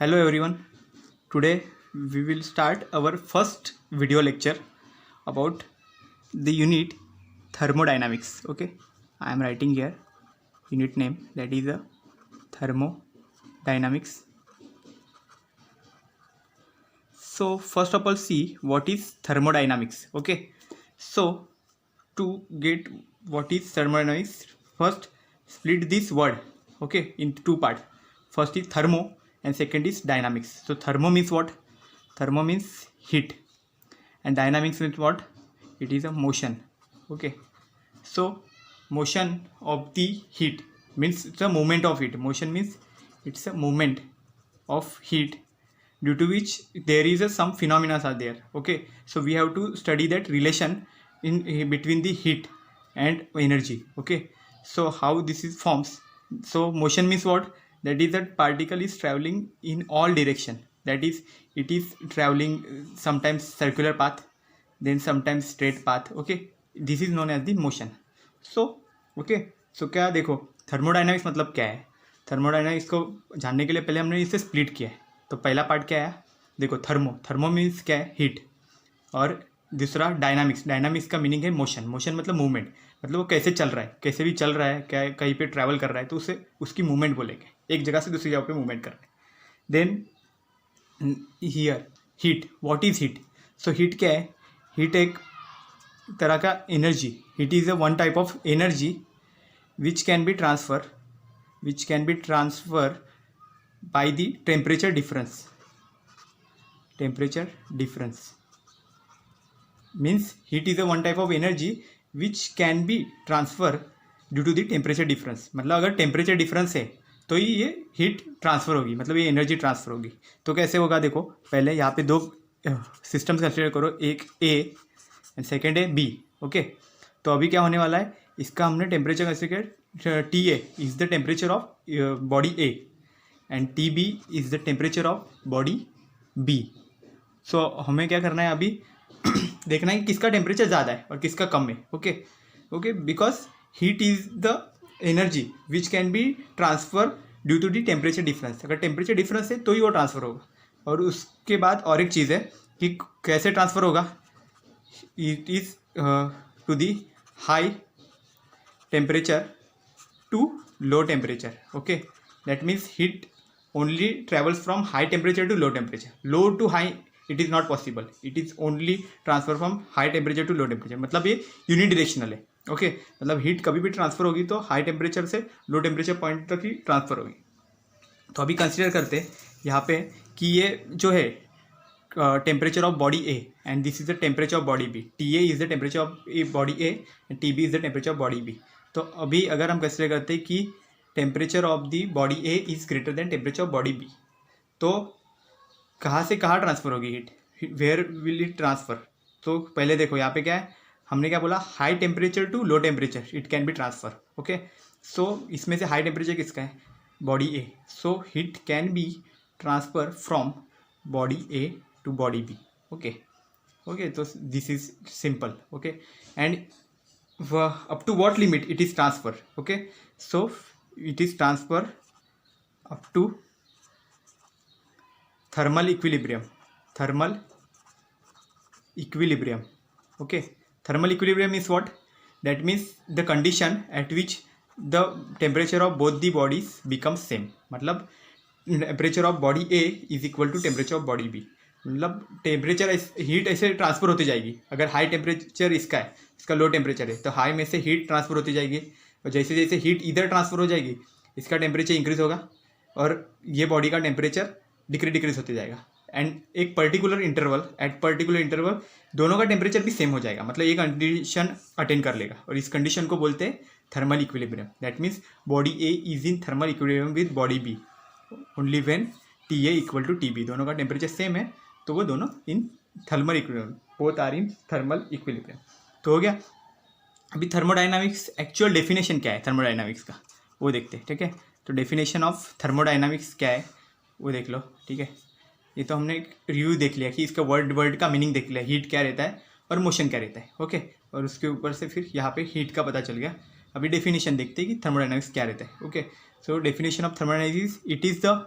Hello everyone. Today we will start our first video lecture about the unit thermodynamics. Okay, I am writing here unit name, that is a thermodynamics. So first of all, see what is thermodynamics. Okay, so to get what is thermodynamics, first split this word, okay, into two parts. First is thermo and second is dynamics. So thermo means what? Thermo means heat and dynamics means what? It is a motion. Okay, so motion of the heat means it's a movement of heat. Motion means it's a movement of heat due to which there is some phenomena are there. Okay, so we have to study that relation in between the heat and energy. Okay, so how this is forms. So motion means what? That is that particle is traveling in all direction. That is, it is traveling sometimes circular path, then sometimes straight path. Okay, this is known as the motion. So okay, so क्या देखो thermodynamics मतलब क्या है. Thermodynamics को जानने के लिए पहले हमने इसे स्प्लिट किया है. तो पहला पार्ट क्या है, देखो थर्मो मीन्स क्या है, हीट. और दूसरा डायनामिक्स का मीनिंग है मोशन. मोशन मतलब मूवमेंट, मतलब वो कैसे चल रहा है, कैसे भी चल रहा है, क्या कहीं पे ट्रैवल कर रहा है तो उसे उसकी मूवमेंट बोलेंगे, एक जगह से दूसरी जगह पे मूवमेंट कर रहा है. Then here heat, what is heat. So heat क्या है, हीट एक तरह का energy. Heat is a one type of energy which can be transfer by the temperature difference. Temperature difference means heat is a one type of energy which can be transferred due to the temperature difference. मतलब अगर temperature difference है तो ही ये heat transfer होगी, मतलब ये energy transfer होगी. तो कैसे होगा, देखो पहले यहाँ पे दो सिस्टम्स कंसिडर करो, एक ए एंड सेकेंड है बी. ओके, तो अभी क्या होने वाला है, इसका हमने temperature consider, T A is the temperature of body A and T B is the temperature of body B. So हमें क्या करना है अभी देखना है कि किसका टेम्परेचर ज़्यादा है और किसका कम है. Okay, because heat is the energy which can be transfer due to the temperature difference. अगर टेम्परेचर डिफरेंस है तो ही वो ट्रांसफ़र होगा. और उसके बाद और एक चीज़ है कि कैसे ट्रांसफ़र होगा, it is to the high temperature to low temperature. Okay, that means heat only travels from high temperature to low temperature. Low to high it is not possible. It is only transfer from high temperature to low temperature. मतलब ये unidirectional है. Okay, मतलब heat कभी भी transfer होगी तो high temperature से low temperature point तक ही ट्रांसफ़र होगी. तो अभी कंसिडर करते हैं यहाँ पे कि ये जो है temperature of body A and this is the temperature of body B. T A is the temperature of body A and T B is the temperature of body B. तो अभी अगर हम कंसिडर करते हैं कि temperature of the body A is greater than temperature of body B, तो कहाँ से कहाँ ट्रांसफ़र होगी heat, where will it transfer. तो पहले देखो यहाँ पे क्या है, हमने क्या बोला, high temperature to low temperature it can be transfer. Okay, so इसमें से हाई टेम्परेचर किसका है, body A. So heat can be transfer from body A to body B. Okay, तो this is simple. Okay, and up to what limit it is transfer. Okay, so it is transfer up to thermal equilibrium. Okay, thermal equilibrium is what? That means the condition at which the temperature of both the bodies becomes same. मतलब temperature of body A is equal to temperature of body B. मतलब temperature heat ऐसे transfer होती जाएगी. अगर high temperature इसका है, इसका low temperature है, तो हाई में से हीट ट्रांसफ़र होती जाएगी. और जैसे जैसे हीट इधर ट्रांसफ़र हो जाएगी, इसका टेम्परेचर इंक्रीज़ होगा और ये बॉडी का टेम्परेचर डिक्रीज़ होते जाएगा. एंड एक पर्टिकुलर इंटरवल दोनों का टेम्परेचर भी सेम हो जाएगा. मतलब ये कंडीशन अटेंड कर लेगा और इस कंडीशन को बोलते हैं thermal equilibrium. That means body A is in thermal equilibrium with body B only when T A equal to T B. दोनों का टेम्परेचर सेम है तो वो दोनों in thermal equilibrium, both are in thermal equilibrium. तो हो गया. अभी थर्मोडाइनमिक्स एक्चुअल डेफिनेशन क्या है थर्मोडाइनमिक्स का, वो देखते हैं. ठीक है, तो डेफिनेशन ऑफ थर्मोडाइनमिक्स क्या है वो देख लो. ठीक है, ये तो हमने एक रिव्यू देख लिया कि इसका वर्ड का मीनिंग देख लिया, हीट क्या रहता है और मोशन क्या रहता है. ओके, और उसके ऊपर से फिर यहाँ पे हीट का पता चल गया. अभी डेफिनेशन देखते हैं कि थर्मोडाइनमिक्स क्या रहता है. Okay, so definition of thermodynamics, it is the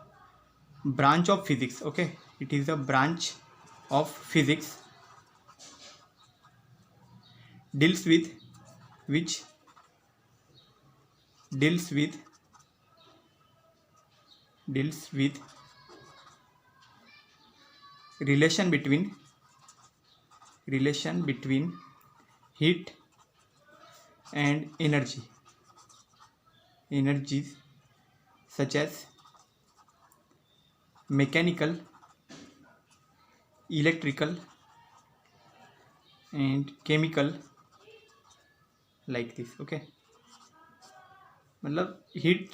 branch of physics. Okay, it is a branch of physics deals with which deals with relation between heat and energies such as mechanical, electrical and chemical, like this. Okay, मतलब heat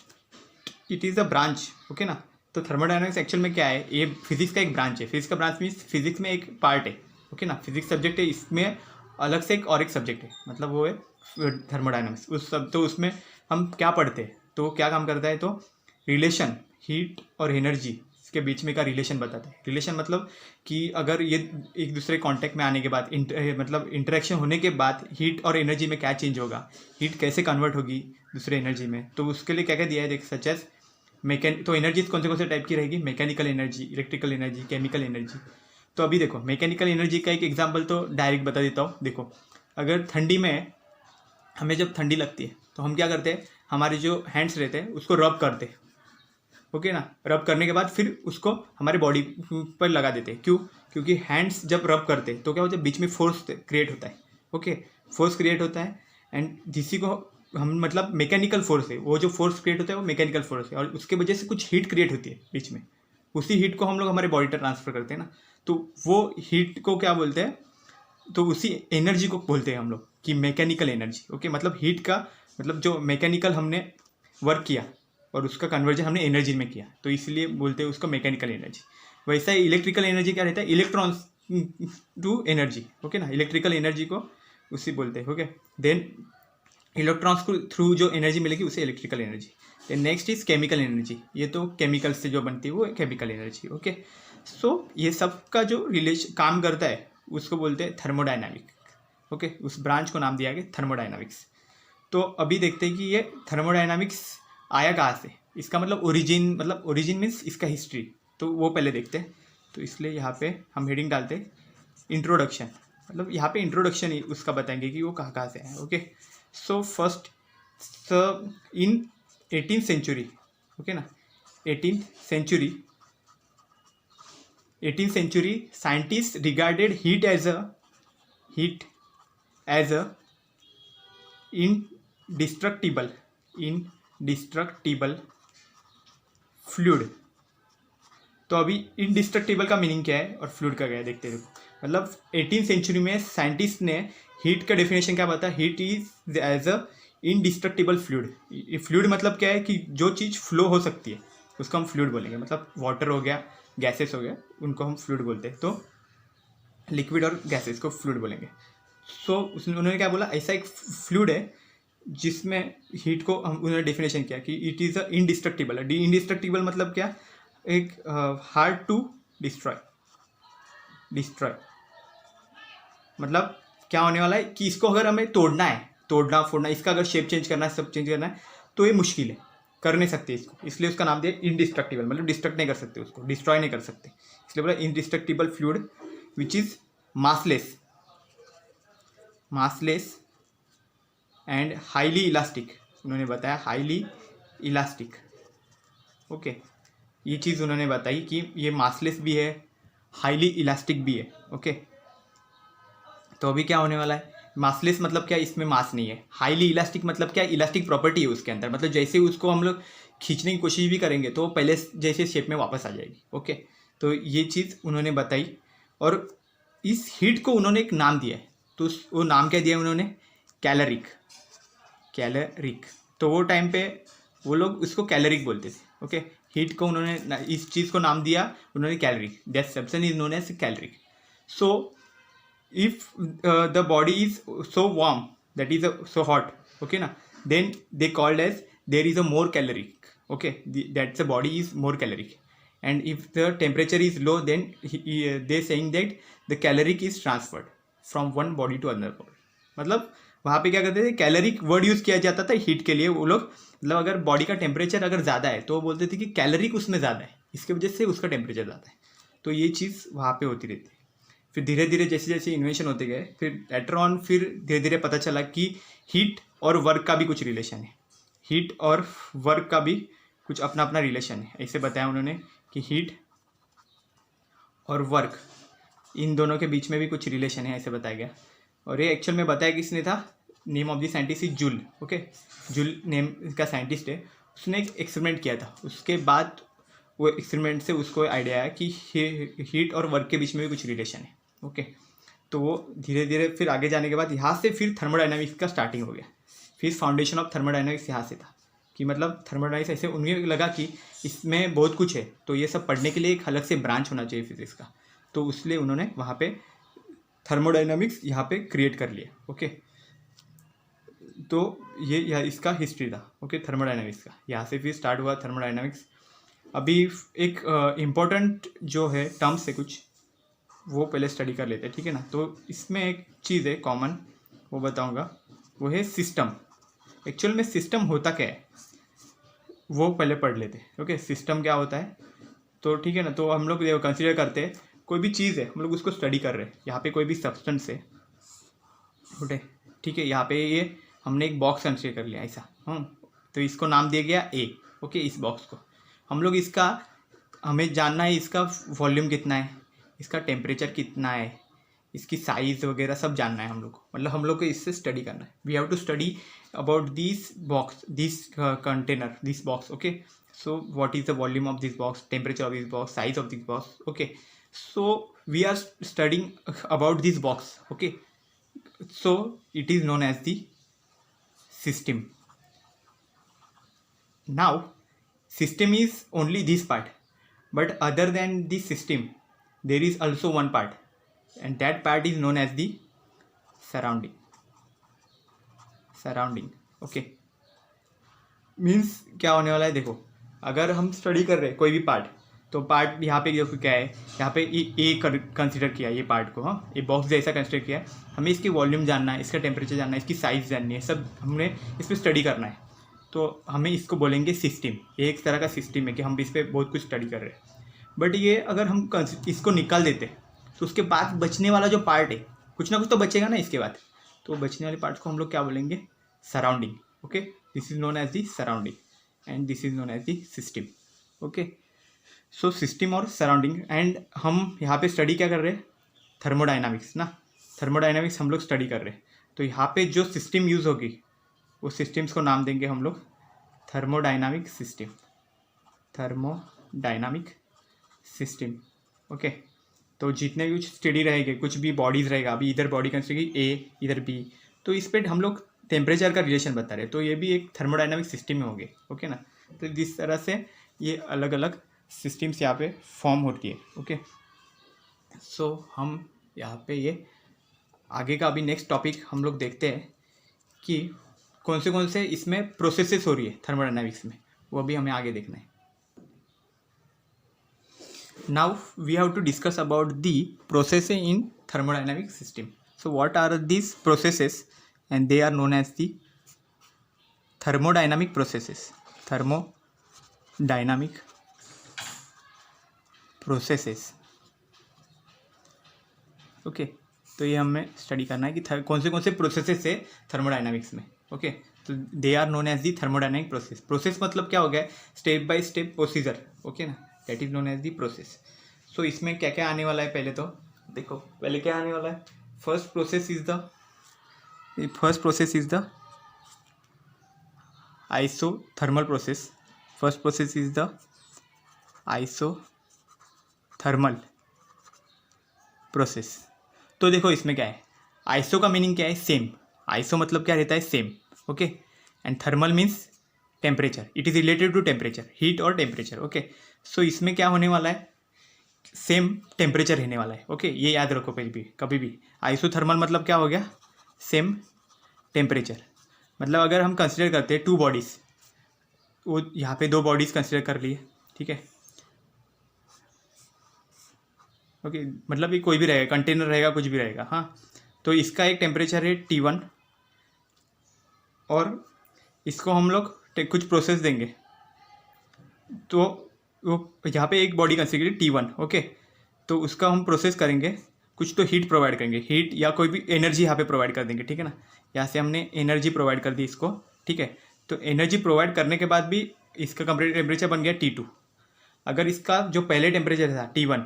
it is a branch. Okay ना. तो thermodynamics actual में क्या है, ये physics का एक branch है. फिजिक्स का ब्रांच मीन्स फिजिक्स में एक पार्ट है. ओके ना. फिजिक्स सब्जेक्ट है, इसमें अलग से एक और एक सब्जेक्ट है, मतलब वो है थर्मोडायनामिक्स. उस सब तो उसमें हम क्या पढ़ते हैं, तो क्या काम करता है, तो रिलेशन हीट और एनर्जी के बीच में का रिलेशन बताता है. रिलेशन मतलब कि अगर ये एक दूसरे कांटेक्ट में आने के बाद मतलब इंटरेक्शन होने के बाद हीट और एनर्जी में क्या चेंज होगा, हीट कैसे कन्वर्ट होगी दूसरे एनर्जी में. तो उसके लिए क्या क्या दिया है देख, सच एज तो एनर्जी कौन से टाइप की रहेगी, mechanical energy, electrical energy, chemical energy. तो अभी देखो मैकेनिकल एनर्जी का एक एग्जाम्पल तो डायरेक्ट बता देता हूँ. देखो अगर ठंडी में हमें जब ठंडी लगती है तो हम क्या करते हैं, हमारे जो हैंड्स रहते हैं उसको रब करते हैं. ओके ना. रब करने के बाद फिर उसको हमारे बॉडी पर लगा देते हैं. क्यों? क्योंकि हैंड्स जब रब करते हैं तो क्या होता है, बीच में फोर्स क्रिएट होता है. ओके, फोर्स क्रिएट होता है एंड जिसी को हम मतलब मैकेनिकल फोर्स है, वो जो फोर्स क्रिएट होता है वो मैकेनिकल फोर्स है, और उसके वजह से कुछ हीट क्रिएट होती है बीच में. उसी हीट को हम लोग हमारे बॉडी पर ट्रांसफर करते हैं ना. तो वो हीट को क्या बोलते हैं, तो उसी एनर्जी को बोलते हैं हम लोग कि मैकेनिकल एनर्जी. ओके, मतलब हीट का मतलब जो मैकेनिकल हमने वर्क किया और उसका कन्वर्जन हमने एनर्जी में किया, तो इसलिए बोलते हैं उसको मैकेनिकल एनर्जी. वैसा ही इलेक्ट्रिकल एनर्जी क्या रहता है, इलेक्ट्रॉन्स टू एनर्जी. ओके ना. इलेक्ट्रिकल एनर्जी को उसी बोलते हैं. ओके, देन इलेक्ट्रॉन्स को थ्रू जो एनर्जी मिलेगी उसे electrical energy. Then next is chemical energy. ये तो केमिकल्स से जो बनती है वो केमिकल एनर्जी. ओके, सो ये सब का जो काम करता है उसको बोलते हैं थर्मोडायनामिक. ओके, उस ब्रांच को नाम दिया गया थर्मोडायनामिक्स. तो अभी देखते हैं कि ये थर्मोडायनामिक्स आया कहाँ से, इसका मतलब ओरिजिन मीन्स इसका हिस्ट्री. तो वो पहले देखते हैं. तो इसलिए यहाँ पे हम हेडिंग डालते हैं इंट्रोडक्शन. मतलब यहाँ पे इंट्रोडक्शन ही उसका बताएंगे कि वो कहाँ से है. Okay, so first in 18th century. Okay ना. 18th century scientists regarded heat as a indestructible fluid. तो अभी इनडिस्ट्रक्टिबल का मीनिंग क्या है और फ्लूइड का क्या है देखते हैं. मतलब 18th सेंचुरी में साइंटिस्ट ने हीट का डेफिनेशन क्या बताया, heat is as a indestructible fluid. Fluid मतलब क्या है कि जो चीज़ फ्लो हो सकती है उसको हम फ्लूइड बोलेंगे. मतलब वाटर हो गया, गैसेस हो गया, उनको हम फ्लूइड बोलते हैं. तो लिक्विड और गैसेस को फ्लूइड बोलेंगे. सो उन्होंने क्या बोला, ऐसा एक फ्लूइड है जिसमें हीट को उन्होंने डेफिनेशन किया कि it is a indestructible. Indestructible मतलब क्या, एक हार्ड टू डिस्ट्रॉय. मतलब क्या होने वाला है कि इसको अगर हमें तोड़ना फोड़ना, इसका अगर शेप चेंज करना है, सब चेंज करना है, तो ये मुश्किल है, कर नहीं सकते इसको. इसलिए उसका नाम दिया इनडिस्ट्रक्टिबल. मतलब डिस्ट्रक्ट नहीं कर सकते उसको, डिस्ट्रॉय नहीं कर सकते, इसलिए बोला indestructible fluid which is massless and highly elastic. उन्होंने बताया हाईली इलास्टिक. ओके, ये चीज़ उन्होंने बताई कि ये मासलेस भी है, हाईली इलास्टिक भी है. ओके, तो अभी क्या होने वाला है, मासलेस मतलब क्या, इसमें मास नहीं है. हाईली इलास्टिक मतलब क्या, इलास्टिक प्रॉपर्टी है उसके अंदर. मतलब जैसे उसको हम लोग खींचने की कोशिश भी करेंगे तो पहले जैसे शेप में वापस आ जाएगी. ओके, तो ये चीज़ उन्होंने बताई और इस हीट को उन्होंने एक नाम दिया है. तो वो नाम क्या दिया उन्होंने, कैलोरिक. तो वो टाइम पे वो लोग उसको कैलोरिक बोलते थे. ओके, हीट को उन्होंने इस चीज़ को नाम दिया उन्होंने caloric. That substance is known as caloric. So if the body is so warm, that is so hot, okay na, then they called as there is a more caloric. Okay, that's the body is more caloric. And if the temperature is low, then they saying that the caloric is transferred from one body to another body. मतलब वहाँ पे क्या करते थे, caloric word use किया जाता था heat के लिए. वो लोग मतलब अगर बॉडी का टेम्परेचर अगर ज़्यादा है तो वो बोलते थे कि कैलोरिक उसमें ज़्यादा है. इसके वजह से उसका टेम्परेचर ज़्यादा है। तो ये चीज़ वहाँ पे होती रहती है। फिर धीरे धीरे जैसे जैसे इन्वेंशन होते गए, फिर लेटर ऑन फिर धीरे धीरे पता चला कि हीट और वर्क का भी कुछ रिलेशन है, हीट और वर्क का भी कुछ अपना अपना रिलेशन है। ऐसे बताया उन्होंने कि हीट और वर्क इन दोनों के बीच में भी कुछ रिलेशन है, ऐसे बताया गया। और ये एक्चुअल में बताया किसने था, name of the scientist is joule. Okay, joule name का साइंटिस्ट है, उसने एक एक्सपेरिमेंट किया था। उसके बाद वो एक्सपेरिमेंट से उसको आइडिया आया कि हीट और वर्क के बीच में भी कुछ रिलेशन है। ओके, तो वो धीरे धीरे फिर आगे जाने के बाद यहाँ से फिर थर्मोडाइनमिक्स का स्टार्टिंग हो गया। फिर फाउंडेशन ऑफ थर्मोडाइनमिक्स यहाँ से था कि मतलब थर्मोडाइनमिक्स ऐसे उन्हें लगा कि इसमें बहुत कुछ है, तो ये सब पढ़ने के लिए एक अलग से ब्रांच होना चाहिए फिजिक्स का। तो इसलिए उन्होंने वहाँ पे थर्मोडाइनमिक्स यहाँ पे क्रिएट कर लिया। ओके, तो ये इसका हिस्ट्री था। ओके, थर्मोडाइनमिक्स का यहाँ से फिर स्टार्ट हुआ थर्मोडाइनमिक्स। अभी एक इम्पोर्टेंट जो है टर्म्स है कुछ, वो पहले स्टडी कर लेते हैं, ठीक है ना। तो इसमें एक चीज़ है कॉमन, वो बताऊंगा, वो है सिस्टम। एक्चुअल में सिस्टम होता क्या है वो पहले पढ़ लेते हैं। ओके, सिस्टम क्या होता है, तो ठीक है ना। तो हम लोग कंसिडर करते हैं कोई भी चीज़ है, हम लोग उसको स्टडी कर रहे हैं। यहाँ पे कोई भी सब्सटेंस है, ठीक है, यहाँ पे ये हमने एक बॉक्स कंसिडर कर लिया ऐसा, तो इसको नाम दिया गया ए। ओके, इस बॉक्स को हम लोग हमें जानना है इसका वॉल्यूम कितना है, इसका टेम्परेचर कितना है, इसकी साइज़ वगैरह सब जानना है हम लोग को। मतलब हम लोग को इससे स्टडी करना है। We have to study about this box, this container, this box. Okay, so what is the volume of this box, temperature of this box, size of this box. Okay, so we are studying about this box. Okay, so it is known as the system. Now system is only this part, but other than the system there is also one part, and that part is known as the surrounding. Okay, means क्या होने वाला है, देखो अगर हम study कर रहे हैं कोई भी पार्ट, तो पार्ट यहाँ पे देखो क्या है, यहाँ पे ए कंसिडर किया ये पार्ट को, हाँ, ये बॉक्स जैसा कंसिडर किया है। हमें इसकी वॉल्यूम जानना है, इसका टेम्परेचर जानना है, इसकी साइज़ जाननी है, सब हमने इस पर स्टडी करना है। तो हमें इसको बोलेंगे सिस्टम। ये एक तरह का सिस्टम है कि हम इस पर बहुत कुछ स्टडी कर रहे हैं। बट ये अगर हम इसको निकाल देते तो उसके बाद बचने वाला जो पार्ट है, कुछ ना कुछ तो बचेगा ना इसके बाद, तो बचने वाले पार्ट को हम लोग क्या बोलेंगे, surrounding. Okay, this is known as the surrounding and this is known as the system. Okay, so system और सराउंडिंग। एंड हम यहाँ पे स्टडी क्या कर रहे हैं, थर्मोडाइनामिक्स ना, थर्मोडाइनामिक्स हम लोग स्टडी कर रहे हैं। तो यहाँ पे जो सिस्टम यूज़ होगी उस सिस्टम्स को नाम देंगे हम लोग thermodynamic system, thermodynamic system. Okay, तो जितने भी कुछ स्टडी रहेंगे, कुछ भी बॉडीज़ रहेगा, अभी इधर बॉडी कंसिडर की ए, इधर बी, तो इस पर हम लोग टेम्परेचर का रिलेशन बता रहे हैं, तो ये भी एक थर्मोडाइनमिक सिस्टम में होंगे। ओके ना, तो जिस तरह से ये अलग अलग सिस्टम्स यहाँ पे फॉर्म होती है। ओके, सो हम यहाँ पे ये आगे का अभी नेक्स्ट टॉपिक हम लोग देखते हैं कि कौन से इसमें प्रोसेसेस हो रही है थर्मोडाइनमिक्स में, वो अभी हमें आगे देखना है। Now we have to discuss about the process in thermodynamic system. So what are this processes, and they are known as the thermodynamic processes. Thermodynamic processes. Okay, तो ये हमें स्टडी करना है कि कौन से प्रोसेसेस है थर्मोडाइनमिक्स में। ओके, तो they are known as the thermodynamic process. Process मतलब क्या हो गया, step by step procedure. Okay ना, that is known as the process. So इसमें क्या क्या आने वाला है, पहले तो देखो, पहले क्या आने वाला है, first process is the isothermal process. First process is the isothermal process. तो देखो इसमें क्या है, आइसो का मीनिंग क्या है, सेम। आइसो मतलब क्या रहता है, same. Okay, and thermal means temperature, it is related to temperature, heat और टेम्परेचर। ओके, सो इसमें क्या होने वाला है, सेम टेम्परेचर रहने वाला है। ओके, ये याद रखो कभी भी। आइसोथर्मल मतलब क्या हो गया, सेम टेम्परेचर। मतलब अगर हम कंसिडर करते हैं टू बॉडीज़, वो यहाँ पे दो बॉडीज़ कंसिडर कर लिए, ठीक है। ओके, मतलब ये कोई भी रहेगा, कंटेनर रहेगा, कुछ भी रहेगा, हाँ। तो इसका एक टेम्परेचर है T1 और इसको हम लोग कुछ प्रोसेस देंगे, तो वो यहाँ पे एक बॉडी कंसिडर T1, ओके। तो उसका हम प्रोसेस करेंगे, कुछ तो हीट प्रोवाइड करेंगे, हीट या कोई भी एनर्जी यहाँ पे प्रोवाइड कर देंगे, ठीक है ना। यहाँ से हमने एनर्जी प्रोवाइड कर दी इसको, ठीक है। तो एनर्जी प्रोवाइड करने के बाद भी इसका कंप्लीट टेम्परेचर बन गया T2। अगर इसका जो पहले टेम्परेचर था T1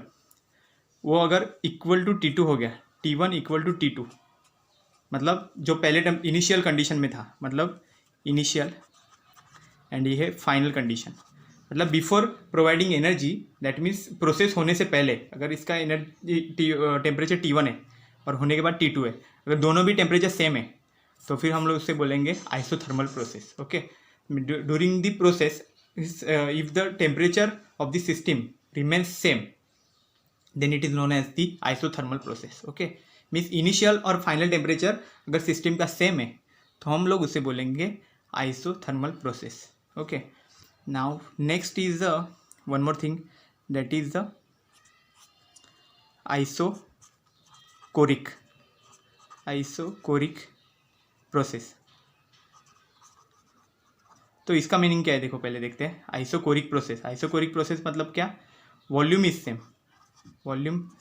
वो अगर इक्वल टू T2 हो गया, T1 इक्वल टू T2, मतलब जो पहले इनिशियल कंडीशन में था, मतलब इनिशियल एंड ये है फाइनल कंडीशन। मतलब before providing energy, that means process होने से पहले अगर इसका एनर्जी टेम्परेचर T1 है और होने के बाद T2 है, अगर दोनों भी टेम्परेचर सेम है तो फिर हम लोग उससे बोलेंगे isothermal process, okay. During the process if the temperature of the system remains same then it is known as the isothermal process, okay. Means initial और फाइनल टेम्परेचर अगर सिस्टम का सेम है तो हम लोग उसे बोलेंगे isothermal process, okay. Now next is one more thing, that is the isochoric process. तो इसका मीनिंग क्या है देखो, पहले देखते हैं। आइसोकोरिक प्रोसेस मतलब क्या, volume is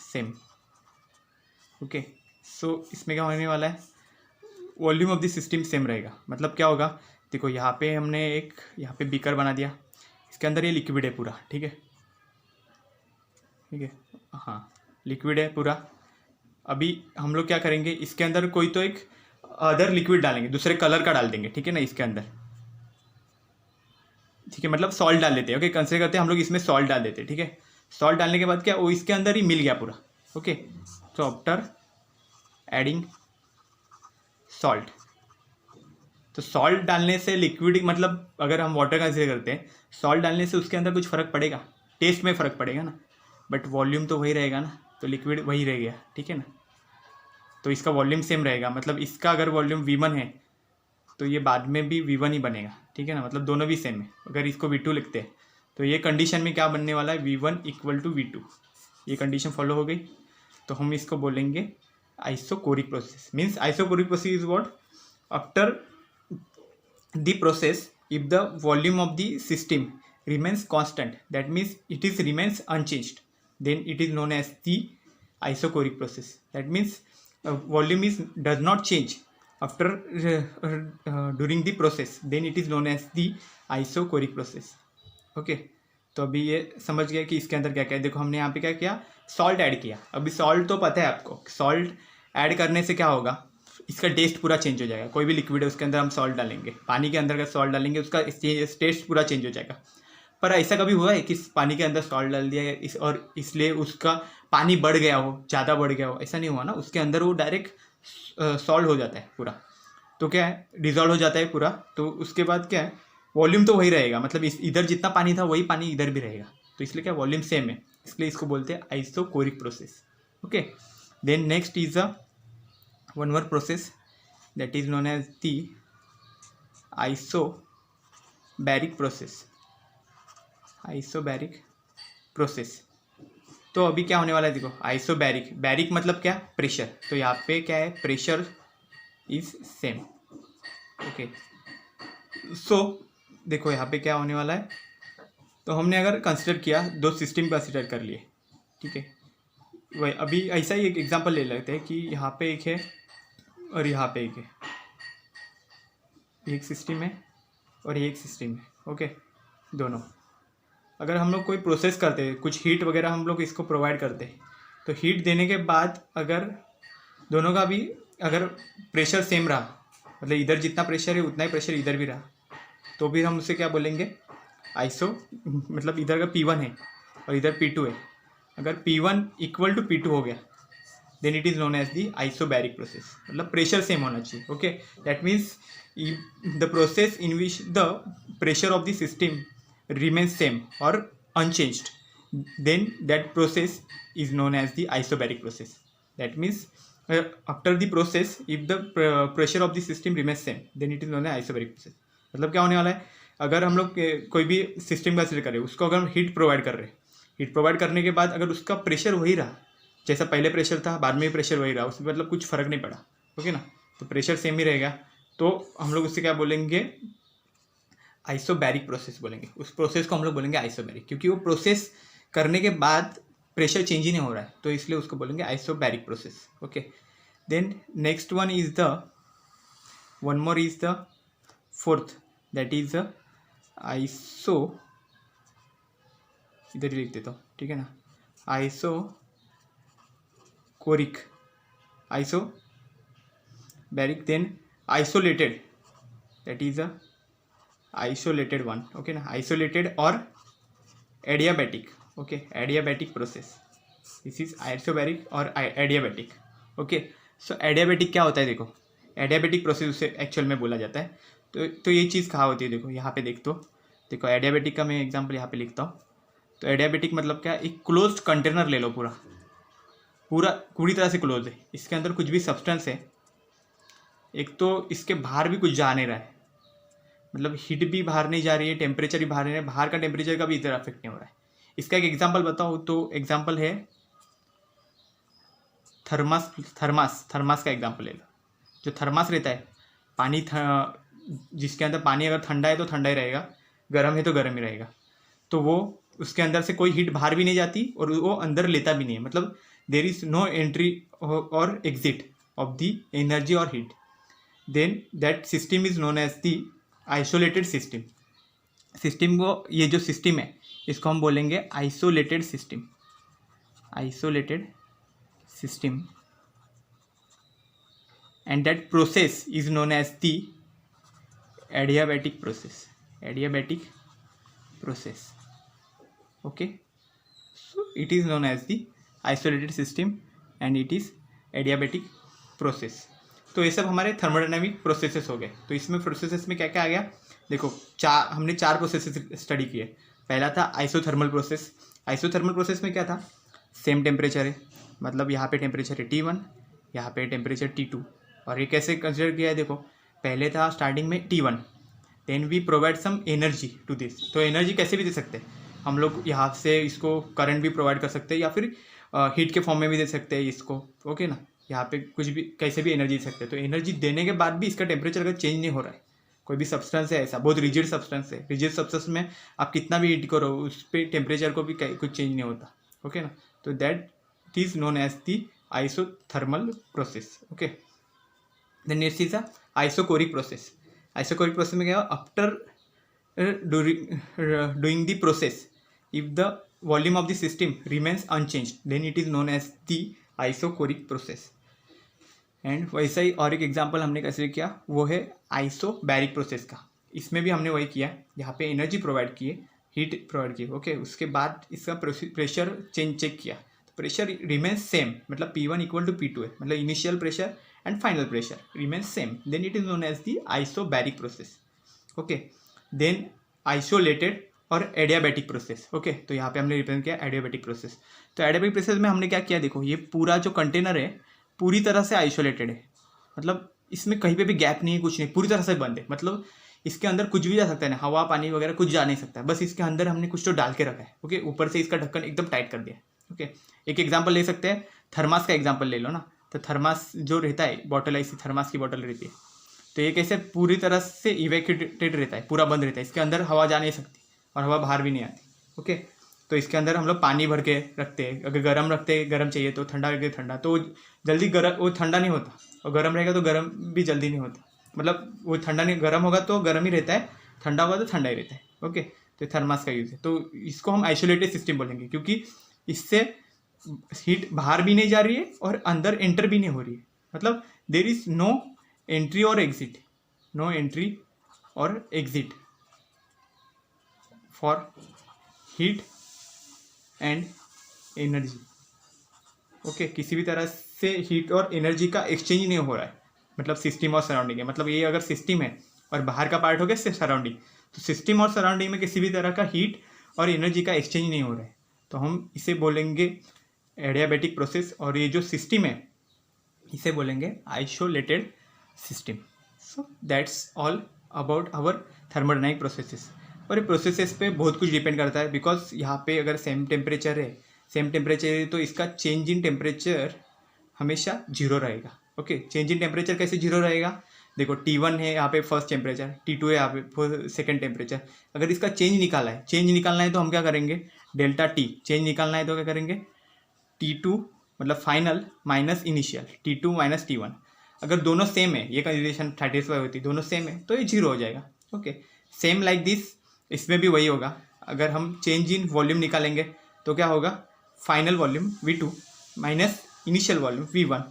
same, okay. So इसमें क्या होने वाला है, volume of the system same रहेगा। मतलब क्या होगा, देखो यहाँ पे हमने एक यहाँ पे बीकर बना दिया, इसके अंदर ये लिक्विड है पूरा, ठीक है, हाँ लिक्विड है पूरा। अभी हम लोग क्या करेंगे, इसके अंदर कोई तो एक अदर लिक्विड डालेंगे, दूसरे कलर का डाल देंगे, ठीक है ना, इसके अंदर, ठीक है। मतलब सॉल्ट डाल देते हैं, ओके। कंसिडर करते हैं हम लोग इसमें सॉल्ट डाल देते हैं, ठीक है। सॉल्ट डालने के बाद क्या, वो इसके अंदर ही मिल गया पूरा, ओके। तो आफ्टर एडिंग सॉल्ट, तो सॉल्ट डालने से लिक्विड, मतलब अगर हम वाटर कंसिडर करते हैं, सॉल्ट डालने से उसके अंदर कुछ फ़र्क पड़ेगा, टेस्ट में फ़र्क पड़ेगा ना, बट वॉल्यूम तो वही रहेगा ना, तो लिक्विड वही रह गया, ठीक है ना। तो इसका वॉल्यूम सेम रहेगा, मतलब इसका अगर वॉल्यूम V1 है तो ये बाद में भी V1 ही बनेगा, ठीक है ना, मतलब दोनों भी सेम है। अगर इसको V2 लिखते हैं तो ये कंडीशन में क्या बनने वाला है, V1 इक्वल टू V2, ये कंडीशन फॉलो हो गई। तो हम इसको बोलेंगे isochoric process. Means isochoric process is what, after the process if the volume of the system remains constant, that means it is remains unchanged, then it is known as the isochoric process. That means volume does not change after during the process, then it is known as the isochoric process, okay. तो अभी ये समझ गया कि इसके अंदर क्या क्या है। देखो हमने यहाँ पे क्या किया, सॉल्ट ऐड किया। अभी सॉल्ट तो पता है आपको, सॉल्ट ऐड करने से क्या होगा, इसका टेस्ट पूरा चेंज हो जाएगा। कोई भी लिक्विड है उसके अंदर हम सॉल्ट डालेंगे, पानी के अंदर अगर सॉल्ट डालेंगे उसका टेस्ट पूरा चेंज हो जाएगा। पर ऐसा कभी हुआ है कि पानी के अंदर सॉल्ट डाल दिया और इसलिए उसका पानी बढ़ गया हो, ज़्यादा बढ़ गया हो, ऐसा नहीं हुआ ना। उसके अंदर वो डायरेक्ट सॉल्ट हो जाता है पूरा, तो क्या है, डिजॉल्व हो जाता है पूरा। तो उसके बाद क्या है, वॉल्यूम तो वही रहेगा, मतलब इधर जितना पानी था वही पानी इधर भी रहेगा, तो इसलिए क्या वॉल्यूम सेम है, इसलिए इसको बोलते हैं isochoric process, okay. Then next is a one more process that is known as the isobaric process। तो अभी क्या होने वाला है देखो, बैरिक मतलब क्या, प्रेशर। तो यहाँ पे क्या है, प्रेशर इज सेम, ओके। सो देखो यहाँ पे क्या होने वाला है, तो हमने अगर कंसिडर किया, दो सिस्टम कंसिडर कर लिए, ठीक है। वही अभी ऐसा ही एक एग्जांपल ले लेते हैं कि यहाँ पे एक है और यहाँ पे एक है, एक सिस्टम है और एक सिस्टम है, ओके। दोनों अगर हम लोग कोई प्रोसेस करते हैं, कुछ हीट वगैरह हम लोग इसको प्रोवाइड करते हैं, तो हीट देने के बाद अगर दोनों का भी अगर प्रेशर सेम रहा, मतलब इधर जितना प्रेशर है उतना ही प्रेशर इधर भी रहा, तो फिर हम उसे क्या बोलेंगे, मतलब इधर का P1 है और इधर P2 है। अगर P1 इक्वल टू P2 हो गया then it is known as the isobaric process, मतलब प्रेशर सेम होना चाहिए, okay. That means the process in which the pressure of the system remains same or unchanged, then that process is known as the isobaric process. That means after the process if the pressure of the system remains same then it is known as isobaric process। मतलब क्या होने वाला है, अगर हम लोग कोई भी सिस्टम कंसिडर करें, उसको अगर हम हीट प्रोवाइड कर रहे हैं, हीट प्रोवाइड करने के बाद अगर उसका प्रेशर वही रहा, जैसा पहले प्रेशर था बाद में भी प्रेशर वही रहा, उसमें मतलब कुछ फ़र्क नहीं पड़ा, ओके ना, तो प्रेशर सेम ही रहेगा, तो हम लोग उससे क्या बोलेंगे, आइसोबैरिक प्रोसेस बोलेंगे, उस प्रोसेस को हम लोग बोलेंगे आइसोबैरिक, क्योंकि वो प्रोसेस करने के बाद प्रेशर चेंज ही नहीं हो रहा है, तो इसलिए उसको बोलेंगे isobaric process. Okay, then next one is the one more is the fourth, that is iso, इधर ही लिख देता हूँ, ठीक है ना, isochoric, isobaric, then isolated, that is a isolated one. Okay ना, आइसोलेटेड और adiabatic. Okay, adiabatic process, this is isobaric और एडियाबैटिक. ओके, सो एडियाबैटिक क्या होता है, देखो एडियाबैटिक प्रोसेस उसे एक्चुअल में बोला जाता है. तो ये चीज़ कहाँ होती है, देखो यहाँ पे देखो एडियाबैटिक का मैं एग्जाम्पल यहाँ पे लिखता हूँ. तो एडियाबैटिक मतलब क्या, एक क्लोज्ड कंटेनर ले लो, पूरी तरह से क्लोज है, इसके अंदर कुछ भी सब्सटेंस है, एक तो इसके बाहर भी कुछ जा नहीं रहा है, मतलब हीट भी बाहर नहीं जा रही है, टेम्परेचर भी बाहर नहीं है, बाहर का टेम्परेचर का भी इधर अफेक्ट नहीं हो रहा है. इसका एक एग्जांपल बताओ, तो एग्जांपल है थर्मास का एग्जांपल ले लो. जो थर्मास रहता है, जिसके अंदर पानी अगर ठंडा है तो ठंडा ही रहेगा, गर्म है तो गर्म ही रहेगा, तो वो उसके अंदर से कोई हीट बाहर भी नहीं जाती और वो अंदर लेता भी नहीं है, मतलब देर इज नो एंट्री और एग्जिट ऑफ द एनर्जी और heat. Then that system is known as the isolated system. को, ये जो सिस्टम है इसको हम बोलेंगे isolated system. And that process is known as the adiabatic process. Okay, so it is known as the isolated system and it is adiabatic process. तो ये सब हमारे थर्मोडायनामिक प्रोसेसेस हो गए. तो इसमें प्रोसेसेस में क्या क्या आ गया, देखो हमने 4 प्रोसेसेस स्टडी किए. पहला था आइसोथर्मल प्रोसेस. आइसोथर्मल प्रोसेस में क्या था, सेम टेम्परेचर है, मतलब यहाँ पे टेम्परेचर है T1, यहाँ पे टेम्परेचर T2. और ये कैसे कंसिडर किया है, देखो पहले था स्टार्टिंग में T1, then we provide some energy to this. तो एनर्जी कैसे भी दे सकते हैं हम लोग, यहाँ से इसको करंट भी प्रोवाइड कर सकते हैं या फिर हीट के फॉर्म में भी दे सकते हैं इसको. ओके ना, यहाँ पे कुछ भी कैसे भी एनर्जी दे सकते हैं. तो एनर्जी देने के बाद भी इसका टेम्परेचर अगर चेंज नहीं हो रहा है, कोई भी सब्सटेंस है ऐसा, बहुत रिजिड सब्सटेंस है, रिजिड सब्सटेंस में आप कितना भी हीट करो उस पर टेम्परेचर को भी कुछ चेंज नहीं होता. ओके ना, तो that is known as the isothermal process. Okay, then next is isochoric process. Isochoric process में क्या, after doing the process, if the volume of the system remains unchanged, then it is known as the isochoric process. And वैसा ही और एक example हमने कैसे किया, वो है आइसोबैरिक प्रोसेस का. इसमें भी हमने वही किया, यहाँ पे एनर्जी प्रोवाइड किए, हीट प्रोवाइड किए. ओके, उसके बाद इसका प्रेशर चेक किया, तो प्रेशर रिमेन्स सेम, मतलब P1 इक्वल टू P2 है, मतलब initial pressure and final pressure remains same, then it is known as the isobaric process. Okay, then isolated और एडियाबैटिक प्रोसेस. ओके, तो यहाँ पे हमने रिप्रेजेंट किया एडियाबैटिक प्रोसेस. तो एडियाबैटिक प्रोसेस में हमने क्या किया, देखो ये पूरा जो कंटेनर है पूरी तरह से आइसोलेटेड है, मतलब इसमें कहीं पे भी गैप नहीं है, कुछ नहीं, पूरी तरह से बंद है, मतलब इसके अंदर कुछ भी जा सकता है ना, हवा पानी वगैरह कुछ जा नहीं सकता है, बस इसके अंदर हमने कुछ तो डाल के रखा है. ओके, ऊपर से इसका ढक्कन एकदम टाइट कर दिया. ओके, एक एग्जांपल ले सकते हैं, थर्मास का एग्जांपल ले लो ना. तो थर्मास जो रहता है, बॉटल ऐसी थर्मास की बॉटल रहती है, तो ये कैसे पूरी तरह से इवैक्यूएटेड रहता है, पूरा बंद रहता है, इसके अंदर हवा जा नहीं सकती और हवा बाहर भी नहीं आती. ओके, तो इसके अंदर हम लोग पानी भर के रखते हैं, अगर गर्म रखते हैं, गर्म चाहिए तो ठंडा रखते ठंडा, तो जल्दी गर्म वो ठंडा नहीं होता, और गर्म रहेगा तो गर्म भी जल्दी नहीं होता, मतलब वो ठंडा नहीं, गर्म होगा तो गर्म ही रहता है, ठंडा होगा तो ठंडा ही रहता है. ओके, तो थर्मास का यूज़ है. तो इसको हम आइसोलेटेड सिस्टम बोलेंगे, क्योंकि इससे हीट बाहर भी नहीं जा रही है और अंदर एंटर भी नहीं हो रही है, मतलब देर इज नो एंट्री और exit for heat and energy. Okay, किसी भी तरह से हीट और एनर्जी का एक्सचेंज नहीं हो रहा है, मतलब सिस्टम और सराउंडिंग है, मतलब ये अगर सिस्टम है और बाहर का पार्ट हो गया सराउंडिंग, तो सिस्टम और सराउंडिंग में किसी भी तरह का हीट और एनर्जी का एक्सचेंज नहीं हो रहा है, तो हम इसे बोलेंगे एडियाबैटिक प्रोसेस. और ये जो सिस्टम है इसे बोलेंगे isolated system. So that's all about our thermodynamic processes. और ये प्रोसेसेस पे बहुत कुछ डिपेंड करता है, बिकॉज यहाँ पे अगर सेम टेम्परेचर है तो इसका चेंज इन टेम्परेचर हमेशा जीरो रहेगा. ओके, चेंज इन टेम्परेचर कैसे जीरो रहेगा, देखो T1 है यहाँ पे फर्स्ट टेम्परेचर, T2 है यहाँ पे सेकंड टेम्परेचर। अगर इसका चेंज निकालना है तो हम क्या करेंगे, डेल्टा टी चेंज निकालना है तो क्या करेंगे, T2 मतलब final minus initial, T2 minus T1। अगर दोनों सेम है, ये कंडीशन सेटिस्फाई होती है, दोनों सेम है तो ये जीरो हो जाएगा। ओके, सेम लाइक दिस इसमें भी वही होगा। अगर हम चेंज इन वॉल्यूम निकालेंगे तो क्या होगा, final volume V2 minus initial volume V1।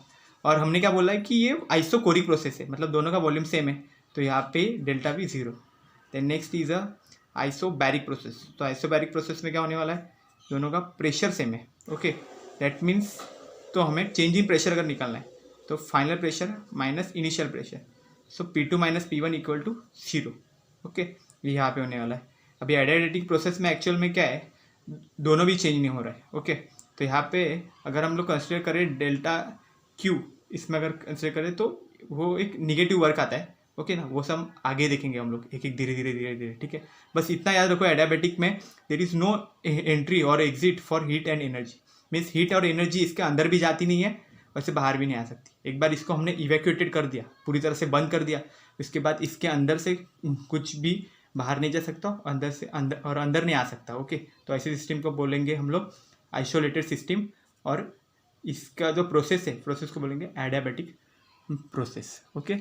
और हमने क्या बोला है कि ये आइसोकोरिक प्रोसेस है, मतलब दोनों का वॉल्यूम सेम है, तो यहाँ पे delta V zero. Then next is a isobaric process. तो आइसोबैरिक प्रोसेस में क्या होने वाला है, दोनों का प्रेशर सेम है। ओके, दैट मीन्स तो हमें चेंज इन प्रेशर अगर निकालना है तो final pressure minus initial pressure, so P2 minus P1 equal to zero. Okay, ये यहाँ पे होने वाला है। अभी एडियाबैटिक प्रोसेस में एक्चुअल में क्या है, दोनों भी चेंज नहीं हो रहा है। ओके, तो यहाँ पे अगर हम लोग कंसिडर करें डेल्टा क्यू, इसमें अगर कंसिडर करें तो वो एक निगेटिव वर्क आता है। ओके ना, वो सब आगे देखेंगे हम लोग एक एक धीरे धीरे। ठीक है, बस इतना याद रखो, एडियाबैटिक में देयर इज नो एंट्री और exit for heat and energy. Means heat और एनर्जी इसके अंदर भी जाती नहीं है, वैसे बाहर भी नहीं आ सकती। एक बार इसको हमने इवैक्यूएटेड कर दिया, पूरी तरह से बंद कर दिया, उसके बाद इसके अंदर से कुछ भी बाहर नहीं जा सकता, अंदर से अंदर नहीं आ सकता। ओके, तो ऐसे सिस्टम को बोलेंगे हम लोग आइसोलेटेड सिस्टम, और इसका जो प्रोसेस है, प्रोसेस को बोलेंगे adiabatic process. Okay,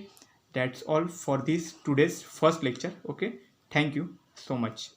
that's all for this today's first lecture. Okay, thank you so much.